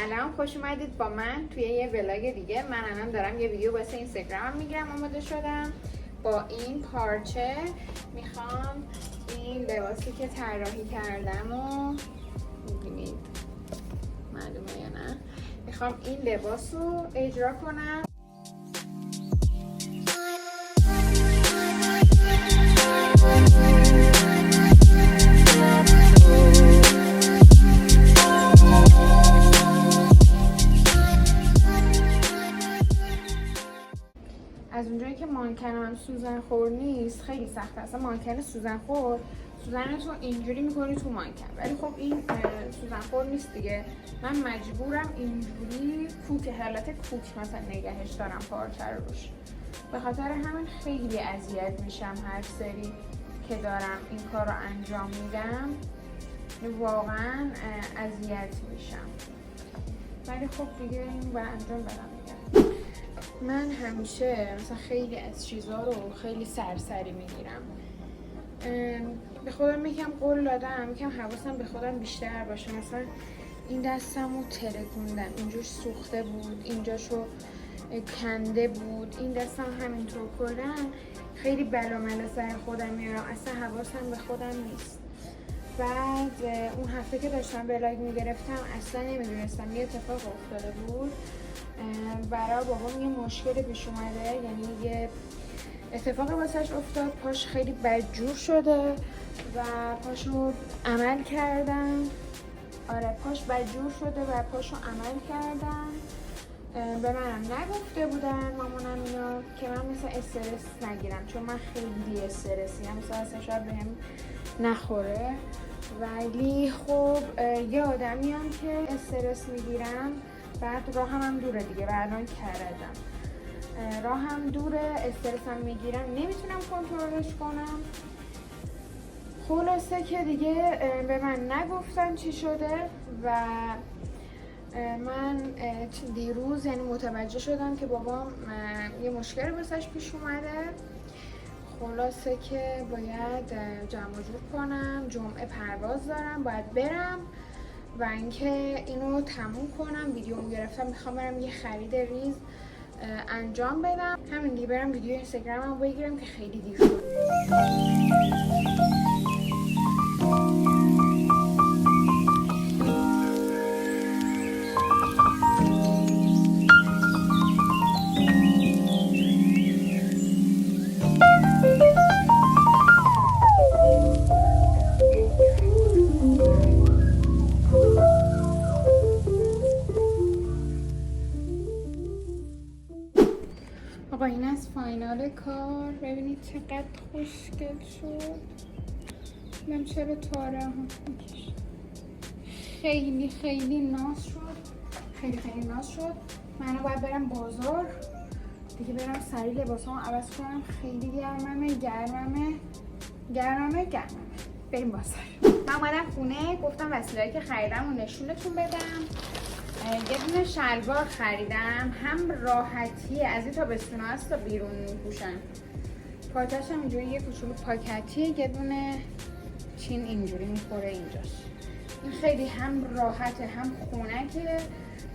سلام، خوش اومدید با من توی یه ولاگ دیگه. من الان دارم یه ویدیو واسه اینستاگرام میگیرم. آماده شدم با این پارچه. میخوام این لباسی که طراحی کردم و میبینید معلومه یا نه، میخوام این لباس رو اجرا کنم. از اونجایی که مانکنم هم سوزن خور نیست خیلی سخته. اصلا مانکن سوزن خور، سوزنتو اینجوری میکنی تو مانکن، ولی خب این سوزن خور نیست دیگه. من مجبورم اینجوری کوک، حالت کوک مثلا نگهش دارم پارچه رو روش. به خاطر همین خیلی اذیت میشم هر سری که دارم این کار رو انجام میدم، واقعا اذیت میشم، ولی خب دیگه این با انجام بدم دیگه. من همیشه مثلا خیلی از چیزها رو خیلی سرسری میگیرم. به خودم میگم قول دادم، میگم حواسم به خودم بیشتر باشه. مثلا این دستم رو ترکوندم، اینجوش سوخته بود، اینجاشو کنده بود، این دستم همینطور کردم. خیلی بلامله سر خودم میارم، اصلا حواسم به خودم نیست. بعد اون هفته که داشتم ولاگ میگرفتم اصلا نمیدونستم یه اتفاق افتاده بود. برای بابام یه مشکل پیش اومده، یعنی یه اتفاق واسش افتاد، پاش خیلی بدجور شده و پاشو عمل کردن. آره پاش بدجور شده و پاشو عمل کردن. به منم نگفته بودن مامانم اینا که من مثلا استرس نگیرم، چون من خیلی استرسی هم، مثلا اصلا شاید بهم نخوره، ولی خب یه آدمی هم که استرس میگیرم. بعد راهم هم دوره دیگه، بعدان کردم راهم دوره، استرسم میگیرم، نمیتونم کنترلش کنم. خلاصه که دیگه به من نگفتن چی شده و من دیروز یعنی متوجه شدم که بابام یه مشکل واسش پیش اومده. خلاصه که باید جمع جور کنم، جمعه پرواز دارم، باید برم و اینکه اینو تموم کنم. ویدیو گرفتم، میخوام برم یه خرید ریز انجام بدم. همین دیگه برم ویدیو اینستاگراممو بگیرم که خیلی دیر شد. آقا این از فاینال کار، ببینید چقدر خوشگل شد. من چرا تاره هم میکشم، خیلی خیلی ناز شد، خیلی ناز شد. من باید برم بازار دیگه، برم سریع لباسامو عوض کنم. خیلی گرممه. بریم بازار. من اومدم خونه، گفتم وسیله‌ای که خریدم رو نشونتون بدم. یه دونه شلوار خریدم، هم راحتیه، از این تابستونا هست تا بیرون میپوشن. پاتش هم اینجوری یه کوچولو پاکتیه، یه دونه چین اینجوری میخوره اینجاش. این خیلی هم راحته، هم خنکه،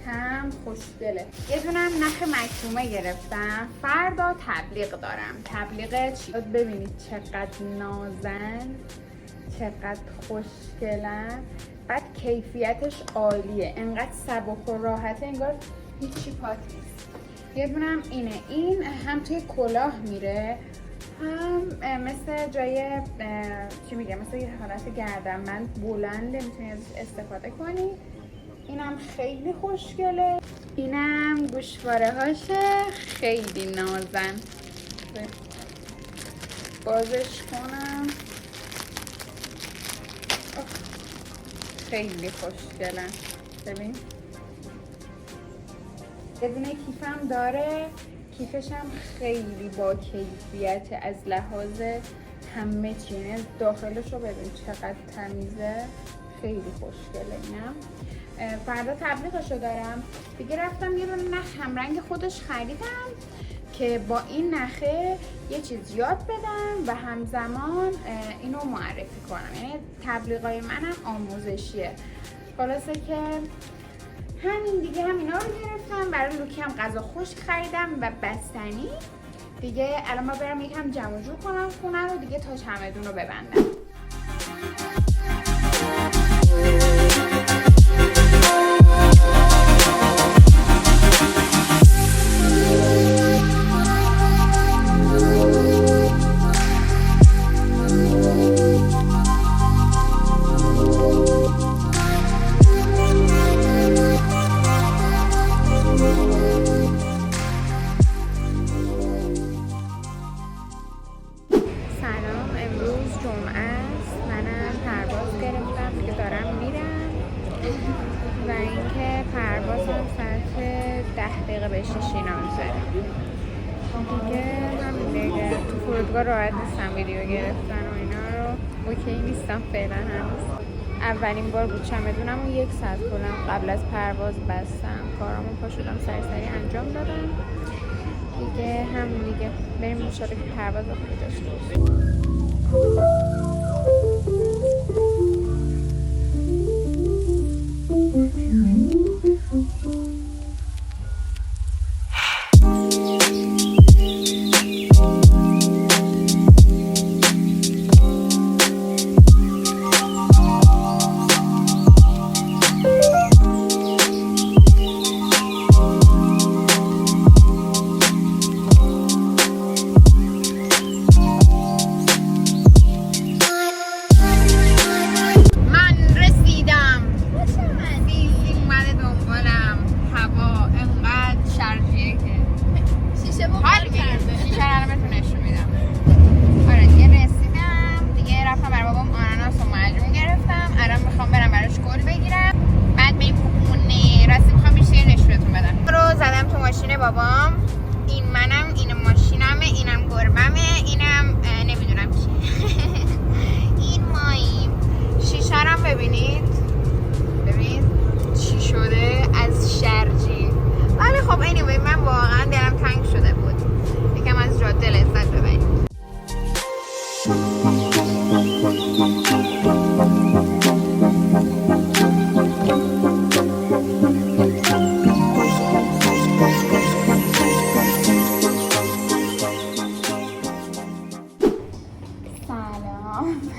هم خوشگله. یه دونه هم نخ مکرومه گرفتم، فردا تبلیغ دارم. تبلیغ چی؟ ببینید چقدر نازن، چقدر خوشگلن، بعد کیفیتش عالیه، انقدر سبک و راحته انگار هیچی پات نیست. یه دونم اینه، این هم توی کلاه میره، هم مثل جای چی میگم، مثل یه حالت گردنبند بلنده، میتونی ازش استفاده کنی. اینم خیلی خوشگله. اینم گوشواره هاشه، خیلی نازن. بازش کنم، خیلی خوشگلن. ببین یه دونه کیفم داره، کیفش هم خیلی با کیفیت از لحاظ همه چیز. داخلش رو ببین چقدر تمیزه، خیلی خوشگله. اینم فردا تبلیغشو دارم دیگه. رفتم یه دونه نخ همرنگ خودش خریدم که با این نخه یه چیز یاد بدم و همزمان اینو معرفی کنم. یعنی تبلیغای منم آموزشیه. خلاصه که همین دیگه، همینا رو گرفتم. برای لوکی هم غذا خشک خریدم و بستنی. دیگه الان ما برم یکم جمع جور کنم خونه رو دیگه تا چمدون رو ببندم. و اینکه پروازم ساعت 10 دقیقه به 6 اینا میذاره دیگه. همین دیگه تو فرودگاه راحت نیستم ویدیو گرفتن و اینا رو اوکی نیستم فعلا. هنوز اولین بار بود چمدونم و 1 ساعت کلم قبل از پرواز بستم. کارامو پا شدم سری انجام دادم دیگه. همین دیگه بریم انشالله که پرواز خوبی داشته باشیم. بابام این منم، اینم ماشینمه، اینم گربمه، اینم نمیدونم چی. این ماییم. شیشه رو ببینید چی شده از شرجی. ولی خب anyway من واقعا دلم تنگ شده بود یکم از جاده لذت ببریم.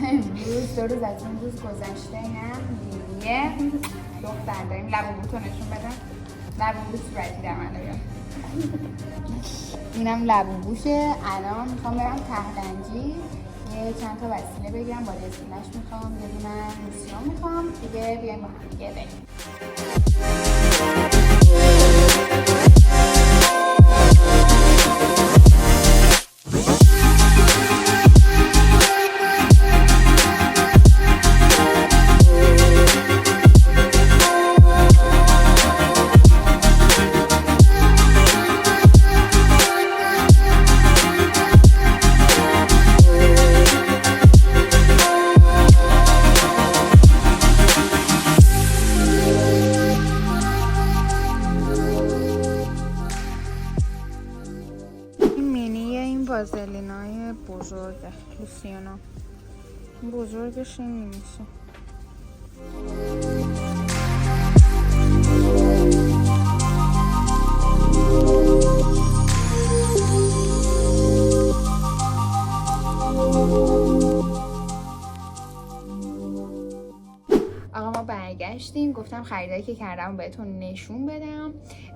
امروز 2 روز از این روز گذشته هم دیگه دختر داریم. لبوبوتو نشون بدم. لبوبو صورتی در من داریم. اینم لبوبوشه. الان میخوام برم تهرنجی یه چند تا وسیله بگیرم. با رسیلش میخوام، یه دونه موسیون میخوام دیگه. بیایم با هم دیگه بریم. وازلینای بزرگه لوسیونا. بزرگش این میشه. آقا ما برگشتیم. گفتم خریدایی که کردم بهتون نشون بدم.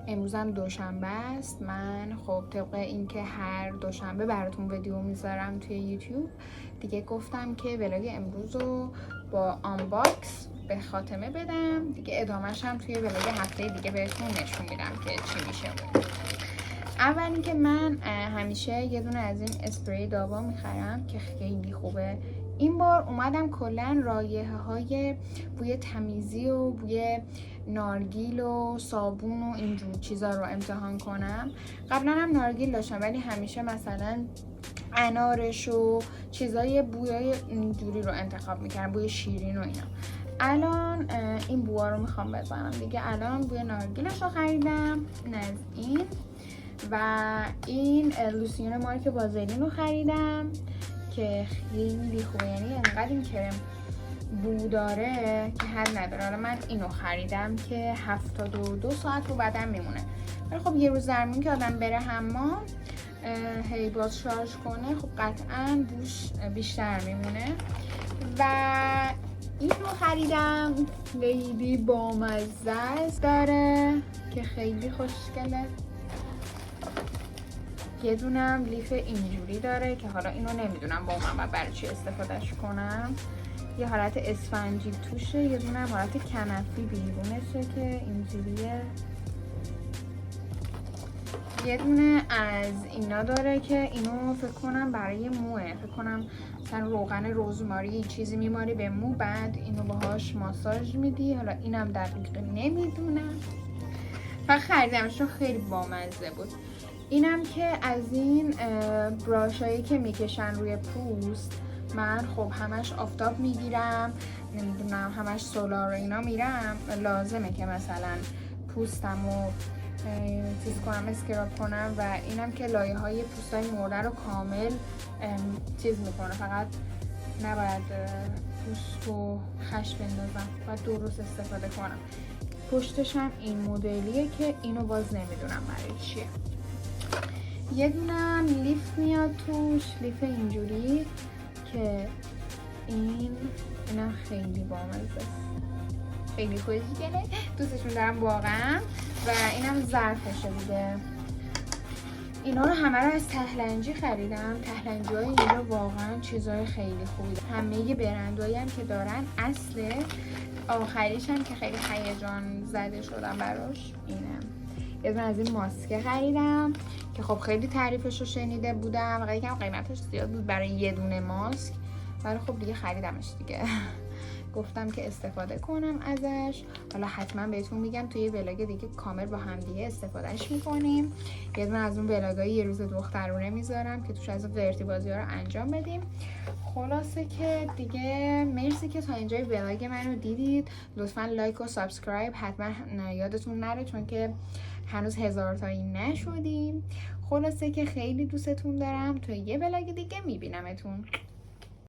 امروزم دوشنبه است. من خب طبق اینکه هر دوشنبه براتون ویدیو میذارم توی یوتیوب دیگه گفتم که ولاگ امروز رو با آنباکس به خاتمه بدم دیگه. ادامهش هم توی ولاگ هفته دیگه بهتون نشون میدم که چی میشه. اول اینکه من همیشه یه دونه از این اسپری داوا میخرم که خیلی خوبه. این بار اومدم کلا رایحه های بوی تمیزی و بوی نارگیل و صابون و اینجور چیزا رو امتحان کنم. قبلا هم نارگیل داشتم ولی همیشه مثلا انارش و چیزای بویای اینجوری رو انتخاب میکردم، بوی شیرین و اینا. الان این بوها رو میخوام بزنم دیگه. الان بوی نارگیلش رو خریدم. این از این و این لوسیون مارک وازلین رو خریدم که خیلی خوبه. یعنی انقدر این کرم بو داره که حل نداره. حالا من اینو خریدم که 72 ساعت رو بدن میمونه، ولی خب یه روز در میون که آدم بره حمام هی باز شارژ کنه خب قطعا بوش بیشتر میمونه. و این رو خریدم، خیلی بامزه است داره که خیلی خوشگله. یه دونم لیف اینجوری داره که حالا اینو نمیدونم با من برای چی استفادهش کنم. یه حالت اسفنجی توشه، یه دونم حالت کنفی بیرونشه که اینجوریه. یه دونه از اینا داره که اینو فکر کنم برای موه، فکر کنم مثلا روغن رزماری چیزی میماری به مو، بعد اینو باهاش ماساژ میدی. حالا اینم دقیق نمیدونم، فقط خریدمش چون خیلی بامزه بود. اینم که از این براشایی که میکشن روی پوست، من خب همش آفتاب میگیرم، نمیدونم همش سولار و اینا میرم، لازمه که مثلا پوستمو چیز کنم، اسکراب کنم. و اینم که لایه های پوست های مرده رو کامل چیز میکنه، فقط نباید پوست رو خش بندازم، باید درست استفاده کنم. پشتش هم این مدلیه که اینو باز نمیدونم برای چیه. یه دونم لیف میاد توش، لیف اینجوری که اینم خیلی بامزه، خیلی خوشگله، دوستشون دارم واقعا. و اینم ظرفشه دیگه. اینا رو همه رو از تهلنجی خریدم. تهلنجی های اینجا واقعا چیزای خیلی خوبی دارن. همه برندهایی هم که دارن اصله. آخریش هم که خیلی هیجان زده شدم براش اینم. یه دونه از این ماسکه خریدم که خب خیلی تعریفش رو شنیده بودم و یکم قیمتش زیاد بود برای یه دونه ماسک، ولی خب دیگه خریدمش دیگه. گفتم که استفاده کنم ازش. حالا حتما بهتون میگم توی ولاگ دیگه کامل با هم دیگه استفادهش میکنیم. یه دونه از اون ولاگای یه روز دخترونه میذارم که توش از قرتی بازی ها رو انجام بدیم. خلاصه که دیگه مرسی که تا اینجای ولاگ منو دیدید. لطفا لایک و سابسکرایب حتما یادتون نره، چون که هنوز 1000 تایی نشدیم. خلاصه که خیلی دوستتون دارم. توی یه ولاگ دیگه میبینمتون.